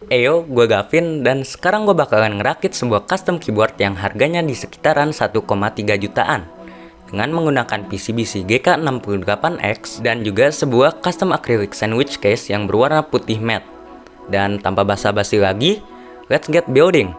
Eyo, gue Gavin dan sekarang gue bakalan ngerakit sebuah custom keyboard yang harganya di sekitaran 1,3 jutaan dengan menggunakan PCBC GK68X dan juga sebuah custom acrylic sandwich case yang berwarna putih matte. Dan tanpa basa-basi lagi, let's get building!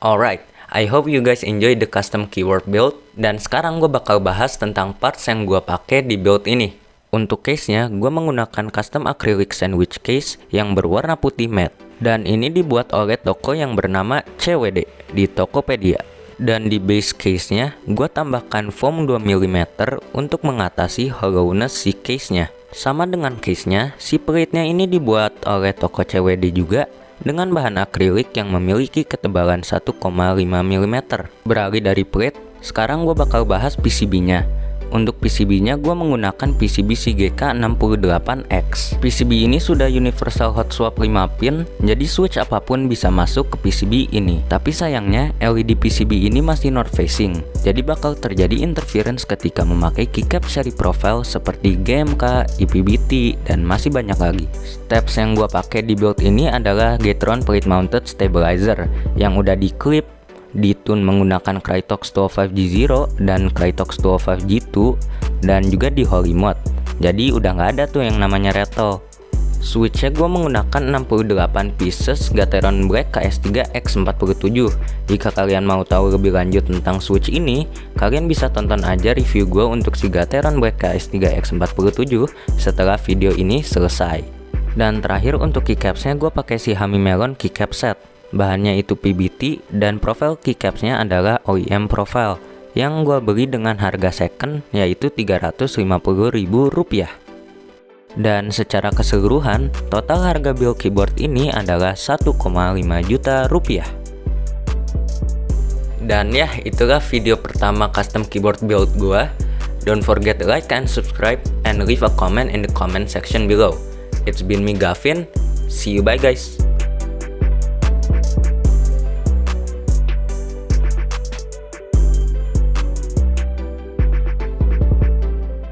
Alright, I hope you guys enjoy the custom keyboard build. Dan sekarang gue bakal bahas tentang parts yang gue pakai di build ini. Untuk case-nya, gue menggunakan custom acrylic sandwich case yang berwarna putih matte. Dan ini dibuat oleh toko yang bernama CWD di Tokopedia. Dan di base case-nya, gue tambahkan foam 2 mm untuk mengatasi hollowness si case-nya. Sama dengan case-nya, si pelitnya ini dibuat oleh toko CWD juga dengan bahan akrilik yang memiliki ketebalan 1,5 mm. Beralih dari pelit, sekarang gue bakal bahas PCB-nya. Untuk PCB-nya gue menggunakan PCB GK68X. PCB ini sudah universal hot swap 5 pin, jadi switch apapun bisa masuk ke PCB ini. Tapi sayangnya LED PCB ini masih north facing, jadi bakal terjadi interference ketika memakai keycap seri profile seperti GMK, IPBT, dan masih banyak lagi. Steps yang gue pakai di build ini adalah Gateron plate mounted stabilizer yang udah diklip, ditune menggunakan Krytox 205G0 dan Krytox 205G2, dan juga di holy mode, jadi udah nggak ada tuh yang namanya rattle. Switchnya gue menggunakan 68 pieces Gateron Black KS3X47. Jika kalian mau tahu lebih lanjut tentang switch ini, kalian bisa tonton aja review gue untuk si Gateron Black KS3X47 setelah video ini selesai. Dan terakhir untuk keycapsnya gue pakai si Hamimelon keycap set. Bahannya itu PBT dan profile keycapsnya adalah OEM profile yang gue beli dengan harga second yaitu Rp350.000. Dan secara keseluruhan total harga build keyboard ini adalah 1,5 juta rupiah. Dan ya, itulah video pertama custom keyboard build gue. Don't forget to like and subscribe and leave a comment in the comment section below. It's been me Gavin, see you, bye guys.